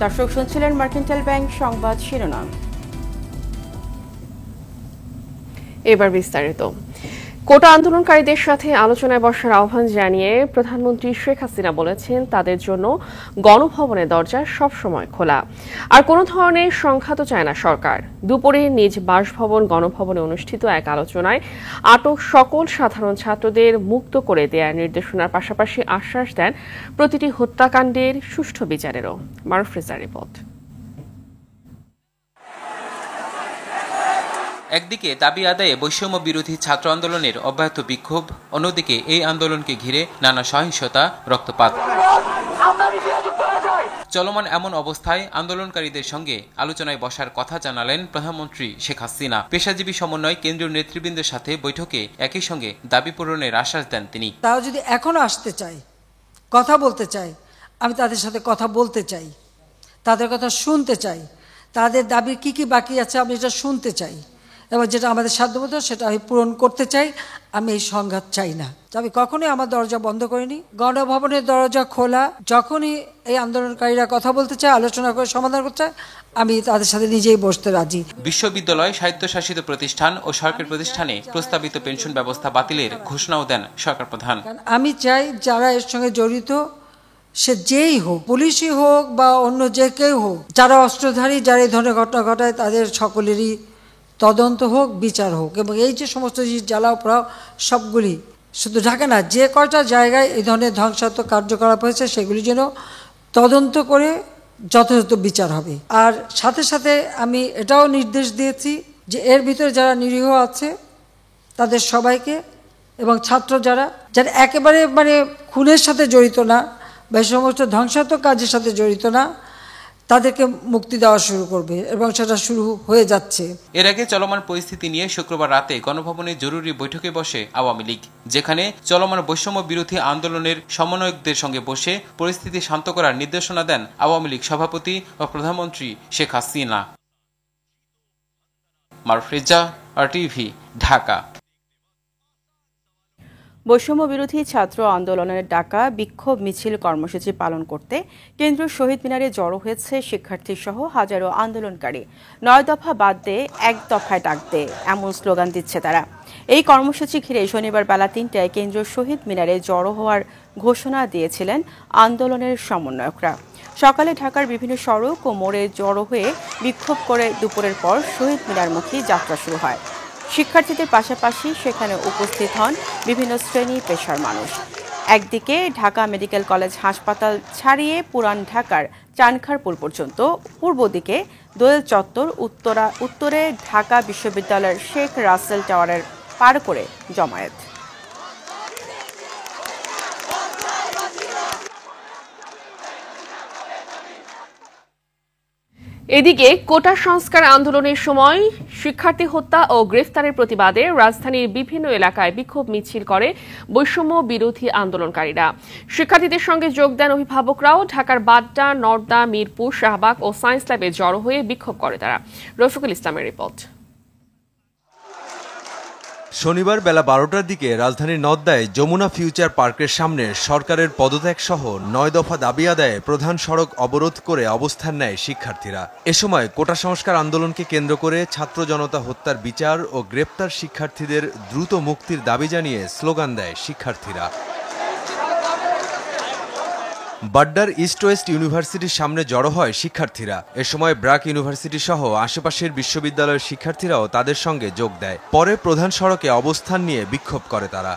দর্শক শুনছিলেন mercantile bank সংবাদ শিরোনাম। এবার বিস্তারিত। কোটা আন্দোলনকারীদের সাথে আলোচনায় বসার আহ্বান জানিয়ে প্রধানমন্ত্রী শেখ হাসিনা বলেছেন, তাদের জন্য গণভবনের দরজা সবসময় খোলা, আর কোনো ধরনের সংঘাত চায় না সরকার। দুপুরে নিজ বাসভবন গণভবনে অনুষ্ঠিত এক আলোচনায় আটক সকল সাধারণ ছাত্রদের মুক্ত করে দেওয়ার নির্দেশনার পাশাপাশি আশ্বাস দেন প্রতিটি হত্যাকাণ্ডের সুষ্ঠু বিচারেরও। মারুফ রেজার রিপোর্ট। একদিকে দাবি আদায়ে বৈষম্য বিরোধী ছাত্র আন্দোলনের অব্যাহত বিক্ষোভ, অন্যদিকে এই আন্দোলনকে ঘিরে নানা সহিংসতা, রক্তপাত। চলমান এমন অবস্থায় আন্দোলনকারীদের সঙ্গে আলোচনায় বসার কথা জানালেন প্রধানমন্ত্রী শেখ হাসিনা। পেশাজীবী সমন্বয় কেন্দ্রীয় নেতৃবৃন্দের সাথে বৈঠকে একই সঙ্গে দাবি পূরণের আশ্বাস দেন তিনি। তারা যদি এখনো আসতে চায়, কথা বলতে চায়, আমি তাদের সাথে কথা বলতে চাই, তাদের কথা শুনতে চাই, তাদের দাবি কি কি বাকি আছে আমি এটা শুনতে চাই, এবং যেটা আমাদের সাধ্যমতো সেটা আমি পূরণ করতে চাই। আমি এই সংঘাত চাই না। আমি কখনোই আমার দরজা বন্ধ করিনি। গণভবনের দরজা খোলা। যখনই এই আন্দোলনকারীরা কথা বলতে চায়, আলোচনা করে সমাধান করতে চায়, আমি তাদের সাথে নিজেই বসতে রাজি। বিশ্ববিদ্যালয়, স্বায়ত্তশাসিত প্রতিষ্ঠান ও সরকারি প্রতিষ্ঠানে প্রস্তাবিত পেনশন ব্যবস্থা বাতিলের ঘোষণাও দেন সরকার প্রধান। আমি চাই যারা এর সঙ্গে জড়িত, সে যেই হোক, পুলিশই হোক বা অন্য যে কেউ হোক, যারা অস্ত্রধারী, যারা এই ধরনের ঘটনা ঘটায়, তাদের সকলেরই তদন্ত হোক, বিচার হোক, এবং এই যে সমস্ত জ্বালাও পোড়াও সবগুলি, শুধু ঢাকা না, যে কয়টা জায়গায় এই ধরনের ধ্বংসাত্মক কার্যকলাপ হয়েছে সেগুলি যেন তদন্ত করে যথাযথ বিচার হবে। আর সাথে সাথে আমি এটাও নির্দেশ দিয়েছি যে এর ভিতরে যারা নিরীহ আছে তাদের সবাইকে, এবং ছাত্র যারা একেবারে খুনের সাথে জড়িত না বা এই সমস্ত ধ্বংসাত্মক কাজের সাথে জড়িত না, তাদেরকে মুক্তি দেওয়া শুরু করবে, এবং সেটা শুরু হয়ে যাচ্ছে। এর আগে চলমান পরিস্থিতি নিয়ে শুক্রবার রাতে গণভবনে জরুরি বৈঠকে বসে আওয়ামী লীগ, যেখানে চলমান বৈষম্য বিরোধী আন্দোলনের সমন্বয়কদের সঙ্গে বসে পরিস্থিতি শান্ত করার নির্দেশনা দেন আওয়ামী লীগ সভাপতি ও প্রধানমন্ত্রী শেখ হাসিনা। মারুফ রেজা, RTV, ঢাকা। বৈষম্য বিরোধী ছাত্র আন্দোলনের ডাকা বিক্ষোভ মিছিল কর্মসূচি পালন করতে কেন্দ্রীয় শহীদ মিনারে জড়ো হয়েছে শিক্ষার্থী সহ হাজারো আন্দোলনকারী। ৯ দফা বাদ দে, ১ দফায় ডাক দে, এমন স্লোগান দিচ্ছে তারা। এই কর্মসূচি ঘিরে শনিবার বেলা ৩টায় কেন্দ্রীয় শহীদ মিনারে জড়ো হওয়ার ঘোষণা দিয়েছিলেন আন্দোলনের সমন্বয়করা। সকালে ঢাকার বিভিন্ন সড়ক ও মোড়ে জড়ো হয়ে বিক্ষোভ করে দুপুরের পর শহীদ মিনারমুখী যাত্রা শুরু হয়। শিক্ষার্থীদের পাশাপাশি সেখানে উপস্থিত হন বিভিন্ন শ্রেণী পেশার মানুষ। একদিকে ঢাকা মেডিকেল কলেজ হাসপাতাল ছাড়িয়ে পুরান ঢাকার চানখারপুল পর্যন্ত, পূর্ব দিকে দোয়েল চত্বর, উত্তরে ঢাকা বিশ্ববিদ্যালয়ের শেখ রাসেল টাওয়ারের পার করে জমায়েত। এদিকে কোটা সংস্কার আন্দোলনের সময় শিক্ষার্থী হত্যা ও গ্রেফতারের প্রতিবাদে রাজধানীর বিভিন্ন এলাকায় বিক্ষোভ মিছিল করে বৈষম্য বিরোধী আন্দোলনকারীরা। শিক্ষার্থীদের সঙ্গে যোগ দেন অভিভাবকরাও। ঢাকার বাড্ডা, নর্দা, মিরপুর, শাহবাগ ও সায়েন্স ল্যাবে জড়ো হয়ে বিক্ষোভ করে তারা। রফিকুল ইসলামের রিপোর্ট। শনিবার বেলা 12টার দিকে রাজধানীর নওদায় যমুনা ফিউচার পার্কের সামনে সরকারের পদত্যাগ সহ ৯ দফা দাবি আদায়ে প্রধান সড়ক অবরোধ করে অবস্থান নেয় শিক্ষার্থীরা। এ সময় কোটা সংস্কার আন্দোলনকে কেন্দ্র করে ছাত্র জনতা হত্যার বিচার ও গ্রেপ্তার শিক্ষার্থীদের দ্রুত মুক্তির দাবি জানিয়ে স্লোগান দেয় শিক্ষার্থীরা। বাড্ডার ইস্ট ওয়েস্ট ইউনিভার্সিটির সামনে জড়ো হয় শিক্ষার্থীরা। এ সময় ব্র্যাক ইউনিভার্সিটি সহ আশেপাশের বিশ্ববিদ্যালয়ের শিক্ষার্থীরাও তাদের সঙ্গে যোগ দেয়। পরে প্রধান সড়কে অবস্থান নিয়ে বিক্ষোভ করে তারা।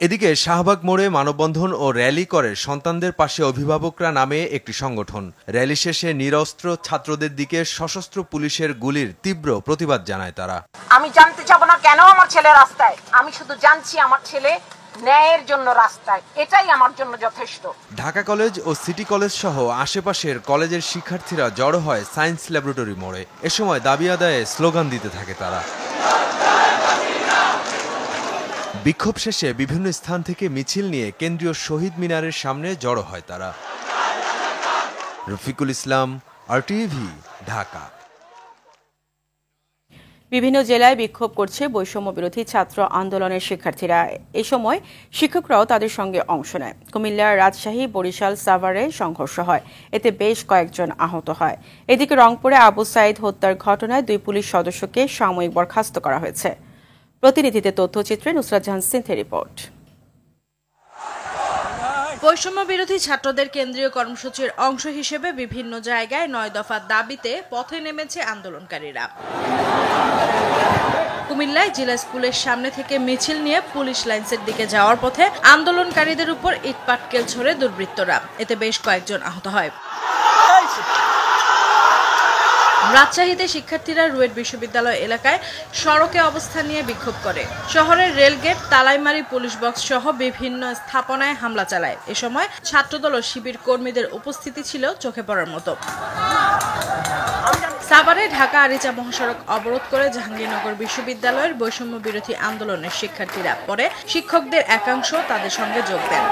এদিকে শাহবাগ মোড়ে মানববন্ধন ও র্যালি করে সন্তানদের পাশে অভিভাবকরা নামে একটি সংগঠন। র্যালি শেষে নিরস্ত্র ছাত্রদের দিকে সশস্ত্র পুলিশের গুলির তীব্র প্রতিবাদ জানায় তারা। আমি জানতে চাব না কেন আমার ছেলে রাস্তায়, আমি শুধু জানছি আমার ছেলে ন্যায়ের জন্য রাস্তায়, এটাই আমার জন্য যথেষ্ট। ঢাকা কলেজ ও সিটি কলেজ সহ আশেপাশের কলেজের শিক্ষার্থীরা জড়ো হয় সায়েন্স ল্যাবরেটরি মোড়ে। এ সময় দাবি আদায়ে স্লোগান দিতে থাকে তারা। বিক্ষোভ শেষে বিভিন্ন স্থান থেকে মিছিল নিয়ে কেন্দ্রীয় শহীদ মিনারের সামনে জড়ো হয় তারা। রফিকুল ইসলাম, RTV, ঢাকা। বিভিন্ন জেলায় বিক্ষোভ করছে বৈষম্য বিরোধী ছাত্র আন্দোলনের শিক্ষার্থীরা। এ সময় শিক্ষকরাও তাদের সঙ্গে অংশ নেয়। কুমিল্লা, রাজশাহী, বরিশাল, সাভারে সংঘর্ষ হয়, এতে বেশ কয়েকজন আহত হয়। এদিকে রংপুরে আবু সাইদ হত্যার ঘটনায় 2 পুলিশ সদস্যকে সাময়িক বরখাস্ত করা হয়েছে। প্রতিনিধিদের তথ্যচিত্রে নুসরাত জাহান সিনথের রিপোর্ট। বৈষম্য বিরোধী ছাত্রদের কেন্দ্রীয় কর্মসূচির অংশ হিসেবে বিভিন্ন জায়গায় 9 দফা দাবিতে পথে নেমেছে আন্দোলনকারীরা। কুমিল্লায় জেলা স্কুলের সামনে থেকে মিছিল নিয়ে পুলিশ লাইন্সের দিকে যাওয়ার পথে আন্দোলনকারীদের উপর ইটপাটকেল ছড়ে দুর্বৃত্তরা, এতে বেশ কয়েকজন আহত হয়। রাজশাহীতে শিক্ষার্থীরা রুয়েট বিশ্ববিদ্যালয় এলাকায় সড়কে অবস্থান নিয়ে বিক্ষোভ করে। শহরের রেলগেট, তালাইমারি, পুলিশ বক্স সহ বিভিন্ন স্থাপনায় হামলা চালায়। এ সময় ছাত্রদল ও শিবির কর্মীদের উপস্থিতি ছিল চোখে পড়ার মতো। সাভারে ঢাকা আরিচা মহাসড়ক অবরোধ করে জাহাঙ্গীরনগর বিশ্ববিদ্যালয়ের বৈষম্য বিরোধী আন্দোলনের শিক্ষার্থীরা, পরে শিক্ষকদের একাংশ তাদের সঙ্গে যোগ দেন।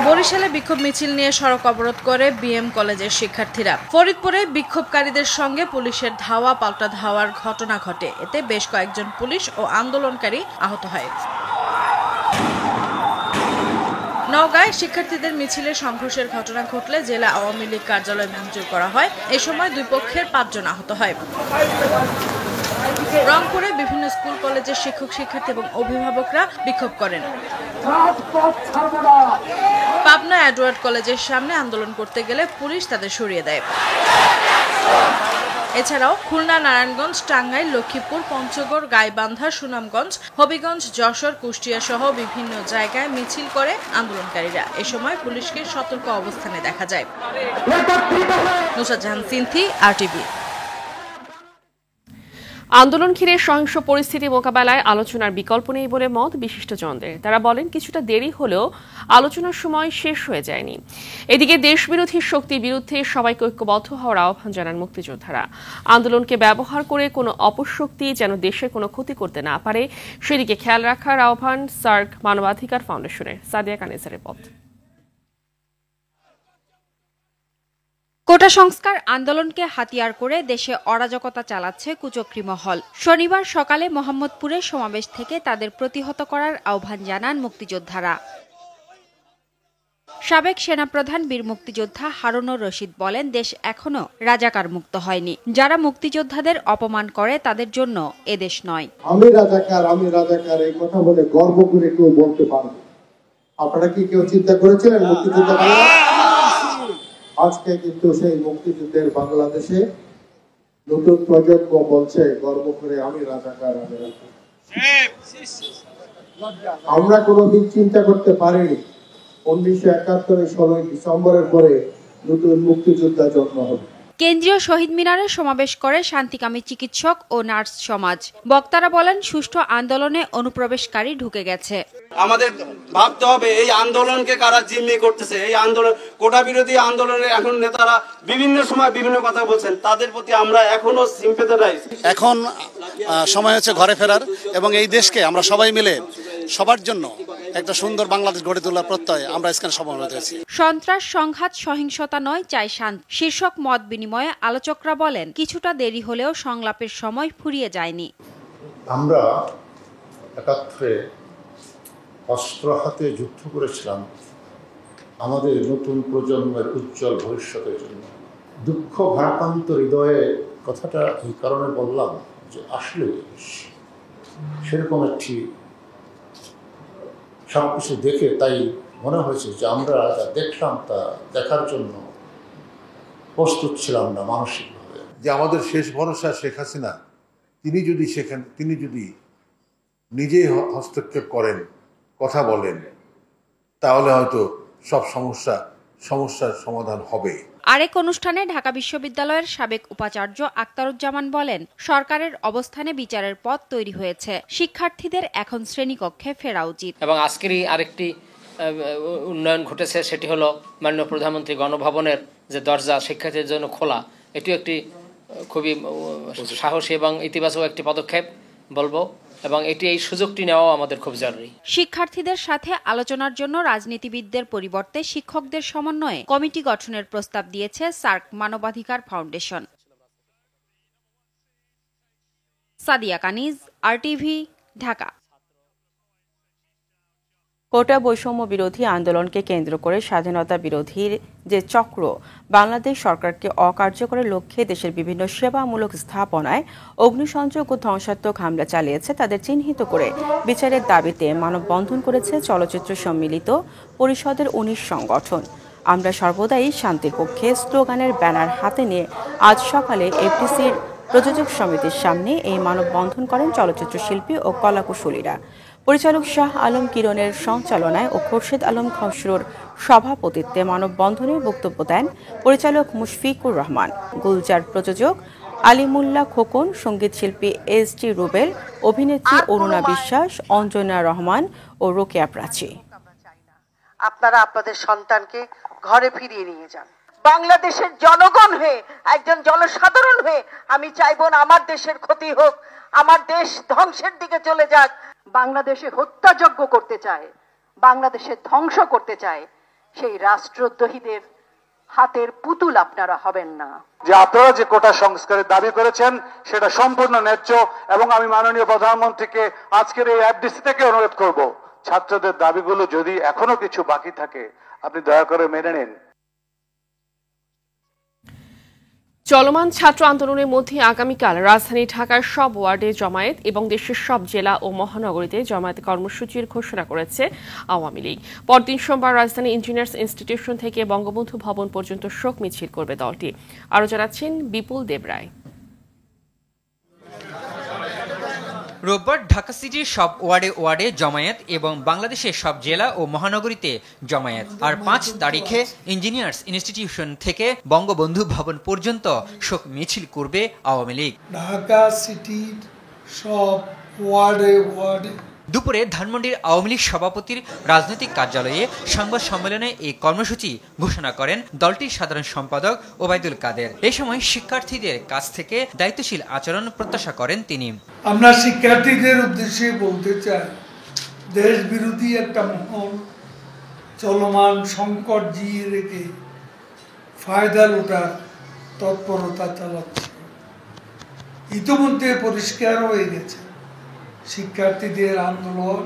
বরিশালে বিক্ষোভ মিছিল নিয়ে সড়ক অবরোধ করে বিএম কলেজের শিক্ষার্থীরা। ফরিদপুরে বিক্ষোভকারীদের সঙ্গে পুলিশের ধাওয়া পাল্টা ধাওয়ার ঘটনা ঘটে, এতে বেশ কয়েকজন পুলিশ ও আন্দোলনকারী আহত হয়। নওগাঁয় শিক্ষার্থীদের মিছিলে সংঘর্ষের ঘটনা ঘটলে জেলা আওয়ামী লীগ কার্যালয় ভাঙচুর করা হয়। এ সময় 2 পক্ষের 5 জন আহত হয়। রংপুরে বিভিন্ন স্কুল কলেজের শিক্ষক, শিক্ষার্থী এবং অভিভাবকরা বিক্ষোভ করেন। পাবনা এডওয়ার্ড কলেজের সামনে আন্দোলন করতে গেলে পুলিশ তাদের সরিয়ে দেয়। এছাড়াও খুলনা, নারায়ণগঞ্জ, টাঙ্গাইল, লক্ষ্মীপুর, পঞ্চগড়, গাইবান্ধা, সুনামগঞ্জ, হবিগঞ্জ, যশোর, কুষ্টিয়া সহ বিভিন্ন জায়গায় মিছিল করে আন্দোলনকারীরা। এ সময় পুলিশকে সতর্ক অবস্থানে দেখা যায়। নুসরাত জাহান সিনথি, RTV। আন্দোলন ঘিরে সহিংস পরিস্থিতি মোকাবেলায় আলোচনার বিকল্প নেই বলে মত বিশিষ্টজনদের। তারা বলেন কিছুটা দেরি হলেও আলোচনার সময় শেষ হয়ে যায়নি। এদিকে দেশবিরোধী শক্তির বিরুদ্ধে সবাইকে ঐক্যবদ্ধ হওয়ার আহ্বান জানান মুক্তিযোদ্ধারা। আন্দোলনকে ব্যবহার করে কোনো অপশক্তি যেন দেশের কোনো ক্ষতি করতে না পারে সেদিকে খেয়াল রাখার আহ্বান সার্ক মানবাধিকার ফাউন্ডেশনের। সাদিয়া কানিসার রিপোর্ট। কোটা সংস্কার আন্দোলনকে হাতিয়ার করে দেশে অরাজকতা চালাচ্ছে কুচক্রী মহল। শনিবার সকালে মোহাম্মদপুরে সমাবেশ থেকে তাদের প্রতিহত করার আহ্বান জানান মুক্তিযোদ্ধারা। সাবেক সেনাপ্রধান বীর মুক্তিযোদ্ধা হারুনুর রশিদ বলেন, দেশ এখনো রাজাকার মুক্ত হয়নি। যারা মুক্তিযোদ্ধাদের অপমান করে তাদের জন্য এদেশ নয়। আমি রাজাকার এই কথা বলে গর্ব করে কেউ বলতে পারবে? আপনারা কি কেউ চিন্তা করেছিলেন মুক্তিযোদ্ধা? আজকে কিন্তু সেই মুক্তিযুদ্ধের বাংলাদেশে নতুন প্রজন্ম বলছে গর্ব করে আমি রাজাকার। আমরা কোনোদিন চিন্তা করতে পারিনি 1971 16 ডিসেম্বরের পরে নতুন মুক্তিযোদ্ধা জন্ম হবে। কেন্দ্রীয় শহীদ মিনারে সমাবেশ করে শান্তিকামী চিকিৎসক ও নার্স সমাজ। বক্তারা বলেন, সুষ্ঠু আন্দোলনে অনুপ্রবেশকারী ঢুকে গেছে। আমাদের ভাবতে হবে এই আন্দোলনকে কারা জিম্মি করতেছে। এই আন্দোলন কোটা বিরোধী আন্দোলনের এখন নেতারা বিভিন্ন সময় বিভিন্ন কথা বলছেন, তাদের প্রতি আমরা এখনো সিম্প্যাথাইজ। এখন সময় হচ্ছে ঘরে ফেরার এবং এই দেশকে আমরা সবাই মিলে সবার জন্য একটা সুন্দর বাংলাদেশ গড়ে তোলার প্রত্যয়ে আমরা এখানে সমবেত হয়েছি। সন্ত্রাস, সংঘাত, সহিংসতা নয়, চাই শান্তি শীর্ষক মত বিনিময়ে আলোচকরা বলেন, কিছুটা দেরি হলেও সংলাপের সময় ফুরিয়ে যায়নি। আমরা 71-এ অস্ত্র হাতে যুদ্ধ করেছিলাম আমাদের নতুন প্রজন্মের উজ্জ্বল ভবিষ্যতের জন্য। দুঃখ ভারাক্রান্ত হৃদয়ে কথাটা এই কারণে বললাম যে আসলে সেরকম একটি সবকিছু দেখে তাই মনে হয়েছে যে আমরা যা দেখলাম তা দেখার জন্য প্রস্তুত ছিলাম না মানসিকভাবে। যে আমাদের শেষ ভরসা শেখ হাসিনা, তিনি যদি নিজেই হস্তক্ষেপ করেন, কথা বলেন, তাহলে হয়তো সব সমস্যার সমাধান হবে। আরেক অনুষ্ঠানে ঢাকা বিশ্ববিদ্যালয়ের সাবেক উপাচার্য আক্তারুজ্জামান বলেন, সরকারের অবস্থানে বিচারের পথ তৈরি হয়েছে, শিক্ষার্থীদের এখন শ্রেণীকক্ষে ফেরা উচিত। এবং আজকেরই আরেকটি উন্নয়ন ঘটেছে, সেটি হলো মাননীয় প্রধানমন্ত্রী গণভবনের যে দরজা শিক্ষার্থীদের জন্য খোলা। এটিও একটি খুবই সাহসী এবং ইতিবাচক একটি পদক্ষেপ বলবো, এবং এই সুযোগটি নেওয়াও আমাদের খুব জরুরি। শিক্ষার্থীদের সাথে আলোচনার জন্য রাজনীতিবিদদের পরিবর্তে শিক্ষকদের সমন্বয়ে কমিটি গঠনের প্রস্তাব দিয়েছে সার্ক মানবাধিকার ফাউন্ডেশন। সাদিয়া কানিজ, RTV, ঢাকা। কোটা বৈষম্য বিরোধী আন্দোলনকে কেন্দ্র করে স্বাধীনতা বিরোধীর যে চক্র বাংলাদেশ সরকারকে অকার্যকরের লক্ষ্যে দেশের বিভিন্ন সেবামূলক স্থাপনায় অগ্নিসংযোগ ও ধ্বংসাত্মক হামলা চালিয়েছে তাদের চিহ্নিত করে বিচারের দাবিতে মানববন্ধন করেছে চলচ্চিত্র সম্মিলিত পরিষদের ১৯ সংগঠন। আমরা সর্বদাই শান্তির পক্ষে স্লোগানের ব্যানার হাতে নিয়ে আজ সকালে এফডিসির প্রযোজক সমিতির সামনে এই মানববন্ধন করেন চলচ্চিত্র শিল্পী ও কলাকুশলীরা। পরিচালক শাহ আলম কিরণের সঞ্চালনায় ও খোরশেদ আলম খসরুর সভাপতিত্বে মানববন্ধনে বক্তব্য দেন পরিচালক মুশফিকুর রহমান, গুলজার প্রযোজক আলিমুল্লাহ খোকন, সঙ্গীত শিল্পী SG রুবেল, অভিনেত্রী অরুণা বিশ্বাস, অঞ্জনা রহমান ও রোকেয়া প্রাচী। আপনারা আপনাদের সন্তানকে ঘরে ফিরিয়ে নিয়ে যান। বাংলাদেশের জনগণ হয়ে, একজন জনসাধারণ হয়ে আমি চাইবো না আমার দেশের ক্ষতি হোক, আমার দেশ ধ্বংসের দিকে চলে যাক। বাংলাদেশে হত্যাযজ্ঞ করতে চায়, বাংলাদেশের ধ্বংস করতে চায়, সেই রাষ্ট্রদ্রোহীদের হাতের পুতুল আপনারা হবেন না। যে আপনারা যে কোটা সংস্কারের দাবি করেছেন সেটা সম্পূর্ণ ন্যায্য এবং আমি মাননীয় প্রধানমন্ত্রীকে আজকের এই এফডিসি থেকে অনুরোধ করব, ছাত্রদের দাবিগুলো যদি এখনো কিছু বাকি থাকে আপনি দয়া করে মেনে নিন। চলমান ছাত্র আন্দোলনের মধ্যে আগামীকাল রাজধানী ঢাকার সব ওয়ার্ডে জমায়েত এবং দেশের সব জেলা ও মহানগরীতে জমায়েত কর্মসূচির ঘোষণা করেছে আওয়ামী লীগ। পরদিন সোমবার রাজধানী ইঞ্জিনিয়ার্স ইনস্টিটিউশন থেকে বঙ্গবন্ধু ভবন পর্যন্ত শোক মিছিল করবে দলটি। আরও জানাচ্ছেন বিপুল দেবরায়। রোববার ঢাকা সিটির সব ওয়ার্ডে জমায়েত এবং বাংলাদেশের সব জেলা ও মহানগরীতে জমায়েত। আর ৫ তারিখে ইঞ্জিনিয়ার্স ইনস্টিটিউশন থেকে বঙ্গবন্ধু ভবন পর্যন্ত শোক মিছিল করবে আওয়ামী লীগ। ঢাকা সিটির সব ওয়ার্ডে দুপুরে ধানমন্ডির আওয়ামী লীগ সভাপতির রাজনৈতিক কার্যালয়ে সংবাদ সম্মেলনে এই কর্মসূচি ঘোষণা করেন দলটির সাধারণ সম্পাদক ওবায়দুল কাদের। এ সময় শিক্ষার্থীদের কাছ থেকে দায়িত্বশীল আচরণ প্রত্যাশা করেন তিনি। আমরা শিক্ষার্থীদের উদ্দেশ্যে বলতে চাই, দেশ বিরোধী একটা মহল চলমান সংকট জিয়ে রেখে ফায়দা লুটার তৎপরতা চালাচ্ছে। ইতিমধ্যে পরিষ্কার হয়ে গেছে শিক্ষার্থীদের আন্দোলন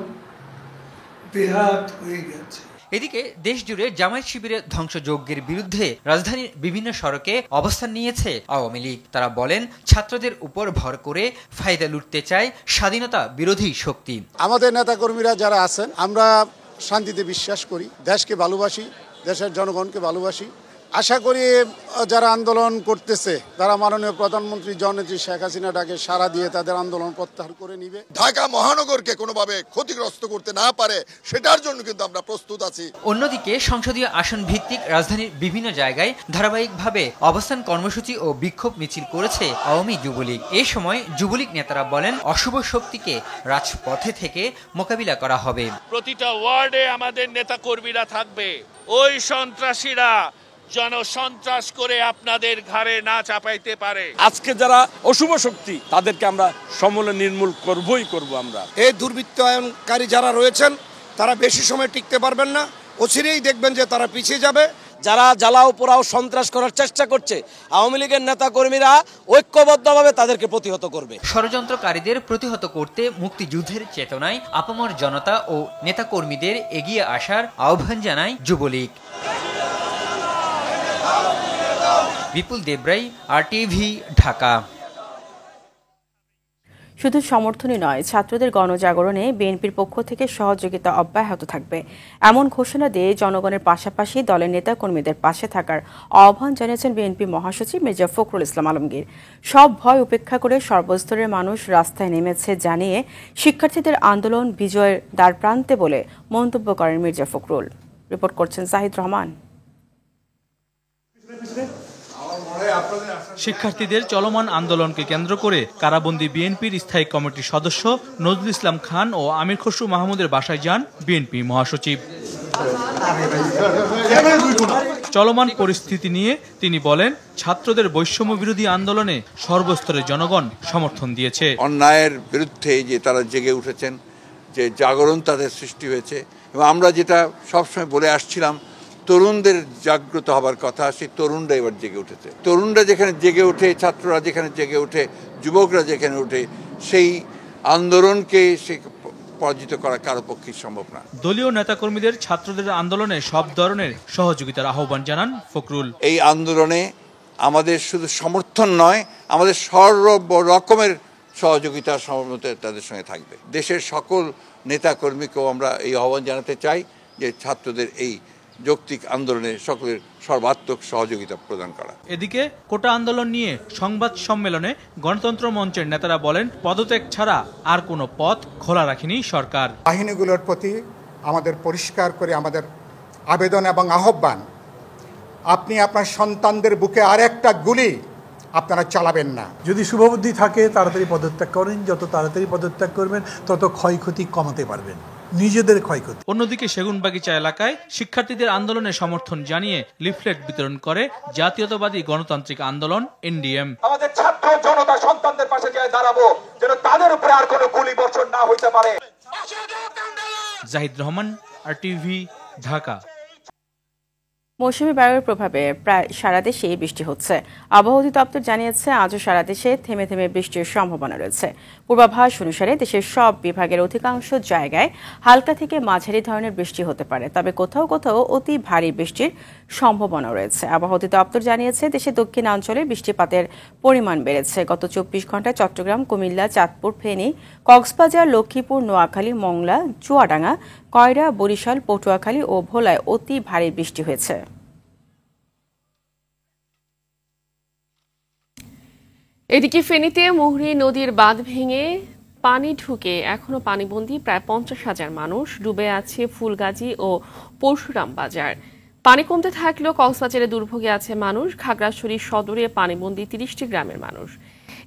বেহাত হয়ে গেছে। এদিকে দেশ জুড়ে জামায়াত শিবিরের ধ্বংসযজ্ঞের বিরুদ্ধে রাজধানীর বিভিন্ন সড়কে অবস্থান নিয়েছে আওয়ামী লীগ। তারা বলেন, ছাত্রদের উপর ভর করে ফায়দা লুটতে চায় স্বাধীনতা বিরোধী শক্তি। আমাদের নেতাকর্মীরা যারা আছেন, আমরা শান্তিতে বিশ্বাস করি, দেশকে ভালোবাসি, দেশের জনগণকে ভালোবাসি। আশা করি যারা আন্দোলন করতেছে তারা মাননীয় প্রধানমন্ত্রী জননেত্রী শেখ হাসিনা ডাকে সাড়া দিয়ে তাদের আন্দোলন প্রত্যাহার করে নিবে। ঢাকা মহানগরকে কোনোভাবে ক্ষতিগ্রস্ত করতে না পারে সেটার জন্য কিন্তু আমরা প্রস্তুত আছি। অন্যদিকে সংসদীয় আসন ভিত্তিক রাজধানীর বিভিন্ন জায়গায় ধারাবাহিকভাবে অবস্থান কর্মসূচি ও বিক্ষোভ মিছিল করেছে আওয়ামী যুবলীগ। এ সময় যুবলীগ নেতারা বলেন, অশুভ শক্তিকে রাজপথে থেকে মোকাবিলা করা হবে। প্রতিটা ওয়ার্ডে আমাদের নেতাকর্মীরা থাকবে। ওই সন্ত্রাসীরা জনসন্ত্রাস করে আপনাদের ঘাড়ে না চাপাইতে পারে। আজকে যারা অশুভ শক্তি তাদেরকে আমরা সমূলে নির্মূল করবই করব। আমরা এই দুর্বৃত্তায়নকারী যারা রয়েছেন তারা বেশি সময় টিকতে পারবেন না, অচিরেই দেখবেন যে তারা পিছিয়ে যাবে। যারা জ্বালাও পোড়াও সন্ত্রাস করার চেষ্টা করছে, আওয়ামী লীগের নেতাকর্মীরা ঐক্যবদ্ধভাবে তাদেরকে প্রতিহত করবে। ষড়যন্ত্রকারীদের প্রতিহত করতে মুক্তিযুদ্ধের চেতনায় আপামর জনতা ও নেতাকর্মীদের এগিয়ে আসার আহ্বান জানায় যুবলীগ। বিপুল দেবরাই, RTV, ঢাকা। শুধু সমর্থনই নয়, ছাত্রদের গণজাগরণে বিএনপির পক্ষ থেকে সহযোগিতা অব্যাহত থাকবে এমন ঘোষণা দিয়ে জনগণের পাশাপাশি দলের নেতাকর্মীদের পাশে থাকার আহ্বান জানিয়েছেন বিএনপি মহাসচিব মির্জা ফখরুল ইসলাম আলমগীর। সব ভয় উপেক্ষা করে সর্বস্তরের মানুষ রাস্তায় নেমেছে জানিয়ে শিক্ষার্থীদের আন্দোলন বিজয়ের দ্বারপ্রান্তে বলে মন্তব্য করেন মির্জা ফখরুল। রিপোর্ট করছেন জাহিদ রহমান। শিক্ষার্থীদের চলমান আন্দোলনকে কেন্দ্র করে কারাবন্দী বিএনপির স্থায়ী কমিটির সদস্য নজরুল ইসলাম খান ও আমির খসরু মাহমুদের বাসায় যান বিএনপি মহাসচিব। চলমান পরিস্থিতি নিয়ে তিনি বলেন, ছাত্রদের বৈষম্য বিরোধী আন্দোলনে সর্বস্তরের জনগণ সমর্থন দিয়েছে। অন্যায়ের বিরুদ্ধে যে তারা জেগে উঠেছেন, যে জাগরণ তাদের সৃষ্টি হয়েছে, এবং আমরা যেটা সবসময় বলে আসছিলাম তরুণদের জাগ্রত হবার কথা, সেই তরুণরা এবার জেগে উঠেছে। তরুণরা যেখানে জেগে ওঠে, ছাত্ররা যেখানে জেগে ওঠে, যুবকরা যেখানে ওঠে, সেই আন্দোলনকে সে পরাজিত করা কারো পক্ষে সম্ভব না। দলীয় নেতাকর্মীদের ছাত্রদের আন্দোলনে সব ধরনের সহযোগিতার আহ্বান জানান ফখরুল। এই আন্দোলনে আমাদের শুধু সমর্থন নয়, আমাদের সর্ব রকমের সহযোগিতা সমর্থন তাদের সঙ্গে থাকবে। দেশের সকল নেতাকর্মীকেও আমরা এই আহ্বান জানাতে চাই যে ছাত্রদের এই যৌক্তিক আন্দোলনে সকলের সর্বাত্মক সহযোগিতা প্রদান করা। এদিকে কোটা আন্দোলন নিয়ে সংবাদ সম্মেলনে গণতন্ত্র মঞ্চের নেতারা বলেন, পদত্যাগ ছাড়া আর কোনো পথ খোলা রাখেনি সরকার। বাহিনীগুলোর প্রতি আমাদের পরিষ্কার করে আমাদের আবেদন এবং আহ্বান, আপনি আপনার সন্তানদের বুকে আরেকটা গুলি আপনারা চালাবেন না। যদি শুভবুদ্ধি থাকে তাড়াতাড়ি পদত্যাগ করেন, যত তাড়াতাড়ি পদত্যাগ করবেন তত ক্ষয়ক্ষতি কমাতে পারবেন, নিজেদের ক্ষয়ক্ষতি। অন্যদিকে সেগুনবাগিচা এলাকায় শিক্ষার্থীদের আন্দোলনে সমর্থন জানিয়ে লিফলেট বিতরণ করে জাতীয়তাবাদী গণতান্ত্রিক আন্দোলন এনডিএম। আমাদের ছাত্র জনতা সন্তানদের পাশে গিয়ে দাঁড়াবো, যেন তাদের উপরে আর কোনো গুলি বর্ষণ না হইতে পারে। জাহিদ রহমান, RTV, ঢাকা। মৌসুমী বায়ুর প্রভাবে প্রায় সারা দেশে বৃষ্টি হচ্ছে। আবহাওয়া অধিদপ্তর জানিয়েছে আজও সারা দেশে থেমে থেমে বৃষ্টির সম্ভাবনা রয়েছে। পূর্বাভাস অনুসারে দেশের সব বিভাগের অধিকাংশ জায়গায় হালকা থেকে মাঝারি ধরনের বৃষ্টি হতে পারে, তবে কোথাও কোথাও অতি ভারী বৃষ্টির সম্ভাবনা রয়েছে। আবহাওয়া অধিদপ্তর জানিয়েছে দেশের দক্ষিণাঞ্চলে বৃষ্টিপাতের পরিমাণ বেড়েছে। গত 24 ঘন্টায় চট্টগ্রাম, কুমিল্লা, চাঁদপুর, ফেনী, কক্সবাজার, লক্ষ্মীপুর, নোয়াখালী, মংলা, চুয়াডাঙ্গা, কয়রা, বরিশাল, পটুয়াখালী ও ভোলায় অতি ভারী বৃষ্টি হয়েছে। এদিকে ফেনীতে মুহুরী নদীর বাঁধ ভেঙে পানি ঢুকে এখনো পানিবন্দী প্রায় 50,000 মানুষ। ডুবে আছে ফুলগাজী ও পরশুরাম বাজার। পানি কমতে থাকলেও কক্সবাজারে দুর্ভোগে আছে মানুষ। খাগড়াছড়ি সদরে পানিবন্দী 30টি গ্রামের মানুষ।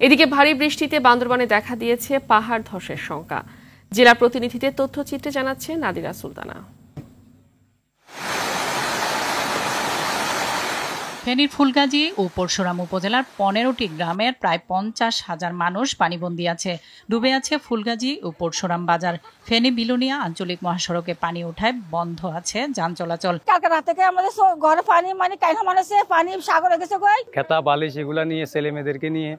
এদিকে ভারী বৃষ্টিতে বান্দরবানে দেখা দিয়েছে পাহাড় ধসের শঙ্কা। জেলা প্রতিনিধিদের তথ্যচিত্রে জানাচ্ছে নাদিরা সুলতানা। ফেনীর ফুলগাজী ও পরশুরাম উপজেলার 15টি গ্রামের প্রায় 50,000 মানুষ পানিবন্দী আছে। ডুবে আছে ফুলগাজী ও পরশুরাম বাজার। ফেনী বিলুনিয়া আঞ্চলিক মহাসড়কে পানি ওঠায় বন্ধ আছে যান চলাচল। কালকে রাত থেকে আমাদের ঘরে পানি কাইনা মানুষে পানি সাগরে গেছে। খেতা বালি সেগুলা নিয়ে ছেলে মেয়েদেরকে নিয়ে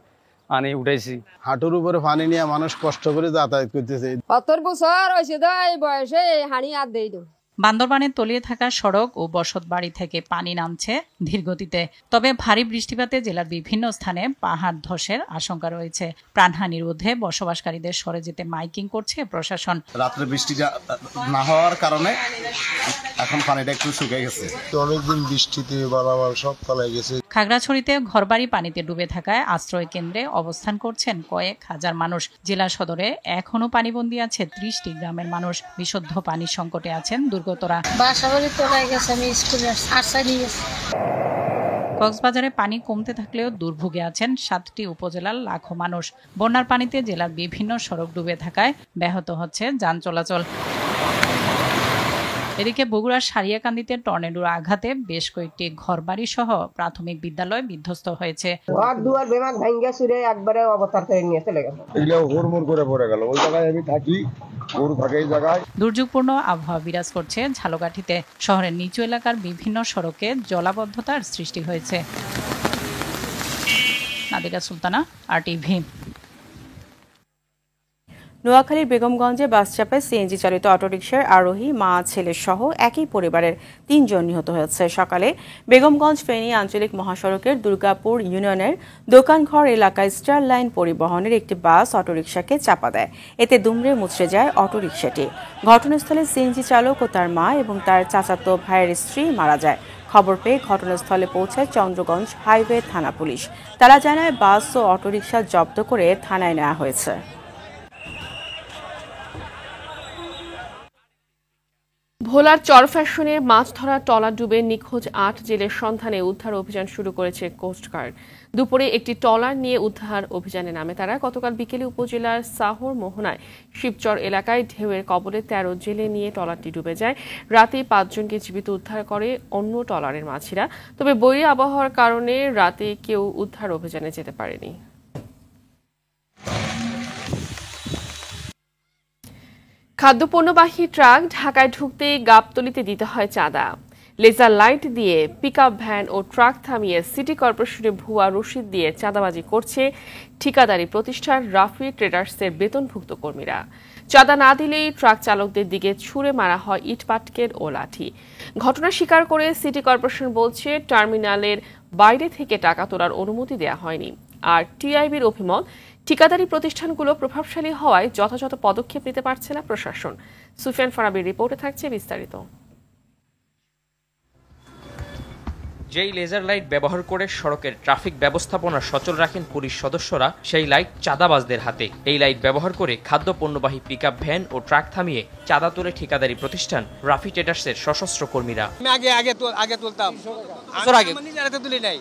পানি উঠাইছি। হাঁটুর উপরে পানি নিয়ে মানুষ কষ্ট করে যাতায়াত করতেছে। 70 বছর হয়েছে তো এই বয়সে হানি আর দেই। বান্দরবানের তলিয়ে থাকা সড়ক ও বসত বাড়ি থেকে পানি নামছে ধীরগতিতে। তবে ভারী বৃষ্টিপাতে জেলার বিভিন্ন স্থানে পাহাড় ধসের আশঙ্কা রয়েছে। প্রাণহানি রোধে বসবাসকারীদের সরে যেতে মাইকিং করছে প্রশাসন। রাত্রে বৃষ্টি না হওয়ার কারণে এখন পানিটা একটু শুকিয়ে গেছে। অনেকদিন বৃষ্টিতে বালামাল সব তলায় গেছে। খাগড়াছড়িতে ঘরবাড়ি পানিতে ডুবে থাকায় আশ্রয় কেন্দ্রে অবস্থান করছেন কয়েক হাজার মানুষ। জেলা সদরে এখনো পানিবন্দী আছে 30টি গ্রামের মানুষ। বিশুদ্ধ পানির সংকটে আছেন দুর্গতরা। কক্সবাজারে পানি কমতে থাকলেও দুর্ভোগে আছেন 7টি উপজেলার লাখো মানুষ। বন্যার পানিতে জেলার বিভিন্ন সড়ক ডুবে থাকায় ব্যাহত হচ্ছে যান চলাচল। এদিকে বগুড়ার সারিয়াকান্দিতে টর্নেডোর আঘাতে বেশ কয়েকটি ঘরবাড়ি সহ প্রাথমিক বিদ্যালয় বিধ্বস্ত হয়েছে। দুর্যোগপূর্ণ আবহাওয়া বিরাজ করছে ঝালকাঠিতে। শহরের নিচু এলাকার বিভিন্ন সড়কে জলাবদ্ধতার সৃষ্টি হয়েছে। নাদিরা সুলতানা, RTV। নোয়াখালীর বেগমগঞ্জে বাস চাপায় সিএনজি চালিত অটোরিকশার আরোহী মা ছেলে সহ একই পরিবারের 3 জন নিহত হয়েছে। সকালে বেগমগঞ্জ ফেনী আঞ্চলিক মহাসড়কের দুর্গাপুর ইউনিয়নের দোকানঘর এলাকায় স্টার লাইন পরিবহনের একটি বাস অটোরিকশাকে চাপা দেয়। এতে দুমড়ে মুচড়ে যায় অটোরিকশাটি। ঘটনাস্থলে সিএনজি চালক ও তার মা এবং তার চাচাতো ভাইয়ের স্ত্রী মারা যায়। খবর পেয়ে ঘটনাস্থলে পৌঁছায় চন্দ্রগঞ্জ হাইওয়ে থানা পুলিশ। তারা জানায় বাস ও অটোরিকশা জব্দ করে থানায় নেওয়া হয়েছে। ভোলার চরফ্যাশনে মাছ ধরা ট্রলার ডুবে নিখোঁজ 8 জেলের সন্ধানে উদ্ধার অভিযান শুরু করেছে কোস্টগার্ড। দুপুরে একটি ট্রলার নিয়ে উদ্ধার অভিযানে নামে তারা। গতকাল বিকেলে উপজেলার সাহর মোহনায় শিবচর এলাকায় ঢেউয়ের কবলে 13 জেলে নিয়ে ট্রলারটি ডুবে যায়। রাতে 5 জনকে জীবিত উদ্ধার করে অন্য ট্রলারের মাঝিরা। তবে বৈরী আবহাওয়ার কারণে রাতে কেউ উদ্ধার অভিযানে যেতে পারেনি। খাদ্যপণ্যবাহী ট্রাক ঢাকায় ঢুকতে গাবতলীতে দিতে হয় চাঁদা। লেজার লাইট দিয়ে পিকআপ ভ্যান ও ট্রাক থামিয়ে সিটি কর্পোরেশনে ভুয়া রসিদ দিয়ে চাঁদাবাজি করছে ঠিকাদারি প্রতিষ্ঠান রাফি ট্রেডার্সের বেতনভুক্ত কর্মীরা। চাঁদা না দিলেই ট্রাক চালকদের দিকে ছুড়ে মারা হয় ইট পাটকেল ও লাঠি। ঘটনা স্বীকার করে সিটি কর্পোরেশন বলছে টার্মিনালের বাইরে থেকে টাকা তোলার অনুমতি দেওয়া হয়নি। আর টিআইবির অভিমত, ঠিকাদারি প্রতিষ্ঠানগুলো প্রভাবশালী হওয়ায় যথাযথ পদক্ষেপ নিতে পারছে না প্রশাসন। সুফিয়ান ফারাবির রিপোর্টে থাকছে বিস্তারিত। যেই লেজার লাইট ব্যবহার করে সড়কের ট্রাফিক ব্যবস্থাপনা সচল রাখেন পুলিশ সদস্যরা, সেই লাইট চাঁদাবাজদের হাতে। এই লাইট ব্যবহার করে খাদ্য পণ্যবাহী পিকআপ ভ্যান ও ট্রাক থামিয়ে চাঁদা তোলে ঠিকাদারি প্রতিষ্ঠান রাফি ট্রেডার্সের সশস্ত্র কর্মীরা। আগে তুলতাম, তুলি নাই,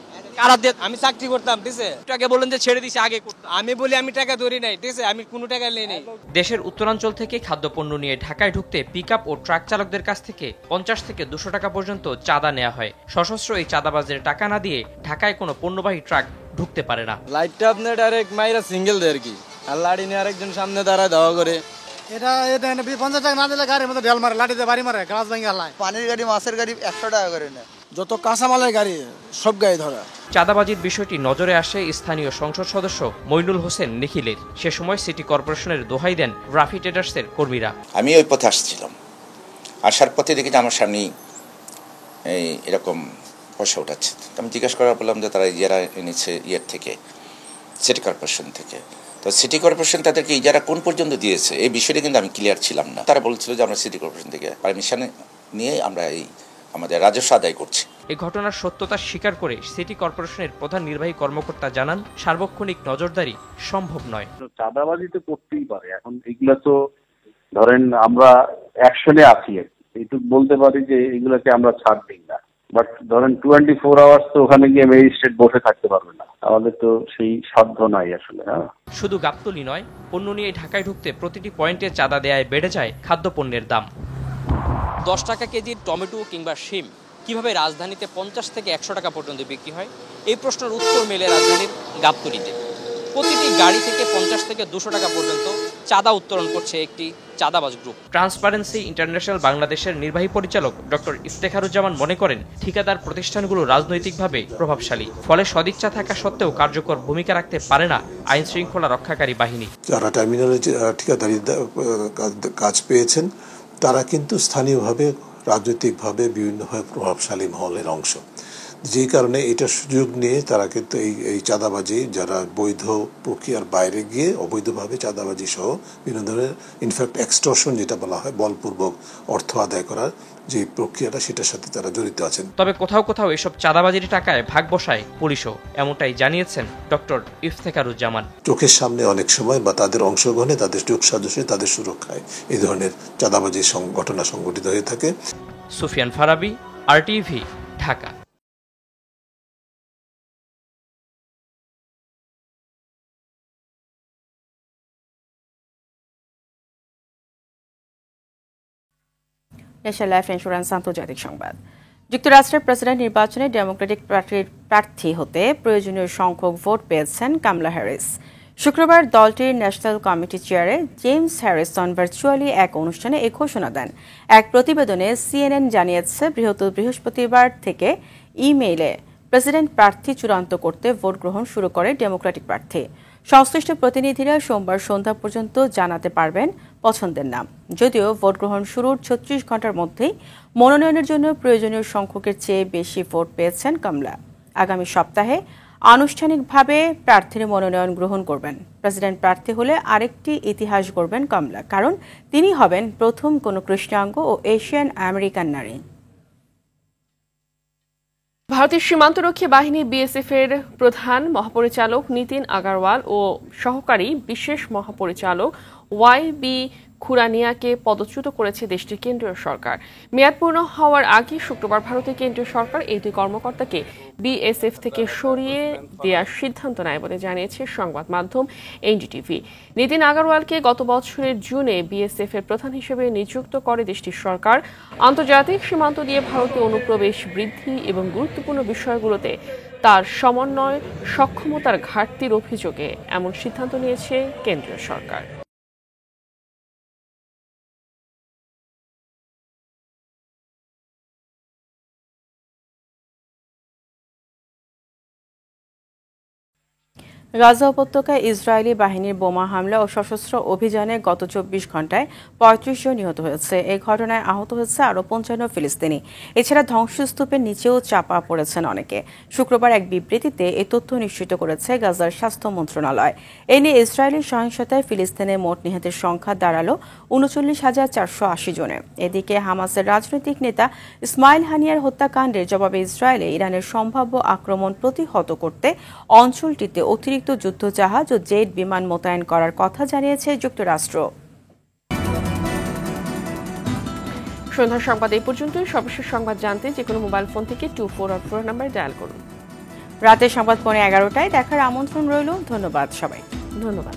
আমি চাকরি করতাম, ঠিক আছে, টাকা বলেন যে ছেড়ে দিছে, আগে আমি বলি আমি টাকা ধরি নাই, ঠিক আছে, আমি কোনো টাকা নেই নাই। দেশের উত্তরাঞ্চল থেকে খাদ্যপণ্য নিয়ে ঢাকায় ঢুকতে পিকআপ ও ট্রাক চালকদের কাছ থেকে 50 থেকে 200 টাকা পর্যন্ত চাঁদা নেওয়া হয়। সশস্ত্র এই চাঁদাবাজদের টাকা না দিয়ে ঢাকায় কোনো পণ্যবাহী ট্রাক ঢুকতে পারে না। লাইটটা আপনি ডাইরেক্ট মাইরা সিঙ্গেল দেয় আর কি, আর লাড়ি নিয়ে আরেকজন সামনে দাঁড়ায় দেওয়া করে। এটা 50 টাকা না দিলে গাড়ির মধ্যে ঢেল মারে, লাঠিতে বাড়ি মারে, গাছ ভেঙে হালায়। পানির গাড়ি, মাছের গাড়ি 100 টাকা করে নেয়। যত কাঁচামালের গাড়ি সব গাড়ি ধরা। চাঁদাবাজির বিষয়টি নজরে আসে স্থানীয় সংসদ সদস্য মইনুল হোসেন নিখিলের। সে সময় সিটি কর্পোরেশনের দোহাই দেন রাফি ট্রেডার্সের কর্মীরা। আমি ওই পথে আসছিলাম, আসার পথে দেখি যে আমার সামনেই এই এরকম পয়সা উঠাচ্ছে। আমি জিজ্ঞাসা করার বললাম যে তারা ইজারা এনেছে ইয়ের থেকে, সিটি কর্পোরেশন থেকে। তো সিটি কর্পোরেশন তাদেরকে ইজারা কোন পর্যন্ত দিয়েছে এই বিষয়টা কিন্তু আমি ক্লিয়ার ছিলাম না। তারা বলছিল যে আমরা সিটি কর্পোরেশন থেকে পারমিশন নিয়ে আমরা এই আমাদের রাজস্ব আদায় করছি। এই ঘটনার সত্যতা স্বীকার করে সিটি কর্পোরেশনের প্রধান নির্বাহী কর্মকর্তা জানান, সার্বক্ষণিক নজরদারি সম্ভব নয়। চাঁদাবাজি তো করতেই পারে, এখন এগুলো তো ধরেন আমরা অ্যাকশনে আছি, এইটুকু বলতে পারি যে এগুলোকে আমরা ছাড় দিই না। বাট ধরেন 24 আওয়ার্স তো ওখানে গিয়ে ম্যাজিস্ট্রেট বসে থাকতে পারবে না, আমাদের তো সেই সাধ্য নাই আসলে। শুধু গাবতলী নয়, পণ্য নিয়ে ঢাকায় ঢুকতে প্রতিটি পয়েন্টে চাঁদা দেয়ায় বেড়ে যায় খাদ্যপণ্যের দাম। 10 টাকা কেজির টমেটো কিংবা শিম কিভাবে রাজধানীতে 50 থেকে 100 টাকা পর্যন্ত বিক্রি হয়, এই প্রশ্নের উত্তর মেলে রাজধানীর গাবতলীতে। প্রতিটি গাড়ি থেকে 50 থেকে 200 টাকা পর্যন্ত চাঁদা উত্তোলন করছে একটি চাঁদাবাজ গ্রুপ। ট্রান্সপারেন্সি ইন্টারন্যাশনাল বাংলাদেশের নির্বাহী পরিচালক ডক্টর ইফতেখারুজ্জামান মনে করেন, ঠিকাদার প্রতিষ্ঠানগুলো রাজনৈতিকভাবে প্রভাবশালী, ফলে সদিচ্ছা থাকা সত্ত্বেও কার্যকর ভূমিকা রাখতে পারে না আইন শৃঙ্খলা রক্ষাকারী বাহিনী। যারা টার্মিনালে ঠিকাদারি কাজ পেয়েছেন তারা কিন্তু স্থানীয়ভাবে রাজনৈতিকভাবে বিভিন্নভাবে প্রভাবশালী মহলের অংশ, যেই কারণে এটা সুযোগ নিয়ে তারা কিন্তু এই চাঁদাবাজি, যারা বৈধ প্রক্রিয়ার বাইরে গিয়ে অবৈধভাবে চাঁদাবাজি সহ বিভিন্ন ধরনের ইনফ্যাক্ট এক্সটর্শন যেটা বলা হয়, বলপূর্বক অর্থ আদায় করার যে প্রক্রিয়াটা, সেটার সাথে তারা জড়িত আছেন। তবে কোথাও কোথাও এসব চাঁদাবাজির টাকায় ভাগ বসায় পুলিশও, এমনটাই জানিয়েছেন ডক্টর ইফতেখারুজ্জামান। চোখের সামনে অনেক সময় বা তাদের অংশগ্রহণে, তাদের যোগসাজশে, তাদের সুরক্ষায় এই ধরনের চাঁদাবাজির ঘটনা সংঘটিত হয়ে থাকে। Sufian Farabi, RTV, Dhaka. National life insurance আন্তর্জাতিক সংবাদ। যুক্তরাষ্ট্রের প্রেসিডেন্ট নির্বাচনে ডেমোক্রেটিক পার্টির প্রার্থী হতে প্রয়োজনীয় সংখ্যক ভোট পেয়েছেন কামলা হ্যারিস। শুক্রবার দলটির ন্যাশনাল কমিটি চেয়ারে জেমস হ্যারিসন ভার্চুয়ালি এক অনুষ্ঠানে এই ঘোষণা দেন। এক প্রতিবেদনে সিএনএন জানিয়েছে, বৃহস্পতিবার থেকে ইমেইলে প্রেসিডেন্ট প্রার্থী চূড়ান্ত করতে ভোট গ্রহণ শুরু করে ডেমোক্রেটিক প্রার্থী। সংশ্লিষ্ট প্রতিনিধিরা সোমবার সন্ধ্যা পর্যন্ত জানাতে পারবেন পছন্দের নাম। যদিও ভোট গ্রহণ শুরুর 36 ঘন্টার মধ্যেই মনোনয়নের জন্য প্রয়োজনীয় সংখ্যকের চেয়ে বেশি ভোট পেয়েছেন কামলা। আগামী সপ্তাহে আনুষ্ঠানিকভাবে প্রার্থীর মনোনয়ন গ্রহণ করবেন। প্রেসিডেন্ট প্রার্থী হলে আরেকটি ইতিহাস গড়বেন কামলা, কারণ তিনি হবেন প্রথম কোনো কৃষ্ণাঙ্গ ও এশিয়ান আমেরিকান নারী। ভারতীয় সীমান্তরক্ষী বাহিনী বিএসএফ এর প্রধান মহাপরিচালক নীতিন আগারওয়াল ও সহকারী বিশেষ মহাপরিচালক ওয়াই.বি. খুরানিয়াকে পদচ্যুত করেছে দেশটির কেন্দ্রীয় সরকার। মেয়াদ পূর্ণ হওয়ার আগে শুক্রবার ভারতের কেন্দ্রীয় সরকার এই দুই কর্মকর্তাকে বিএসএফ থেকে সরিয়ে দেওয়ার সিদ্ধান্ত নেয় বলে জানিয়েছে সংবাদ মাধ্যম এনডিটিভি। নীতিন আগারওয়ালকে গত বছরের জুনে বিএসএফ এর প্রধান হিসেবে নিযুক্ত করে দেশটির সরকার। আন্তর্জাতিক সীমান্ত দিয়ে ভারতীয় অনুপ্রবেশ বৃদ্ধি এবং গুরুত্বপূর্ণ বিষয়গুলোতে তার সমন্বয় সক্ষমতার ঘাটতির অভিযোগে এমন সিদ্ধান্ত নিয়েছে কেন্দ্রীয় সরকার। গাজা উপত্যকায় ইসরায়েলি বাহিনীর বোমা হামলা ও সশস্ত্র অভিযানে গত 24 ঘন্টায় 35 জন নিহত হয়েছে। এই ঘটনায় আহত হয়েছে আরও 55 ফিলিস্তিনি। এছাড়া ধ্বংসস্তূপের নিচেও চাপা পড়েছেন অনেকে। শুক্রবার এক বিবৃতিতে এই তথ্য নিশ্চিত করেছে গাজার স্বাস্থ্য মন্ত্রণালয়। এ নিয়ে ইসরায়েলি সহিংসতায় ফিলিস্তিনের মোট নিহতের সংখ্যা দাঁড়ালো 39,480 জনে। এদিকে হামাসের রাজনৈতিক নেতা ইসমাইল হানিয়ার হত্যাকাণ্ডের জবাবে ইসরায়েলে ইরানের সম্ভাব্য আক্রমণ প্রতিহত করতে অঞ্চলটিতে অতিরিক্ত যুদ্ধজাহাজ ও জেট বিমান মোতায়েন করার কথা জানিয়েছে যুক্তরাষ্ট্র। সন্ধ্যার সংবাদ এই পর্যন্তই। সর্বশেষ সংবাদ জানতে যে কোনো মোবাইল ফোন থেকে 2484 নম্বরে ডায়াল করুন। রাতের সংবাদ পৌনে 11টায় দেখার আমন্ত্রণ রইল। ধন্যবাদ সবাই। ধন্যবাদ।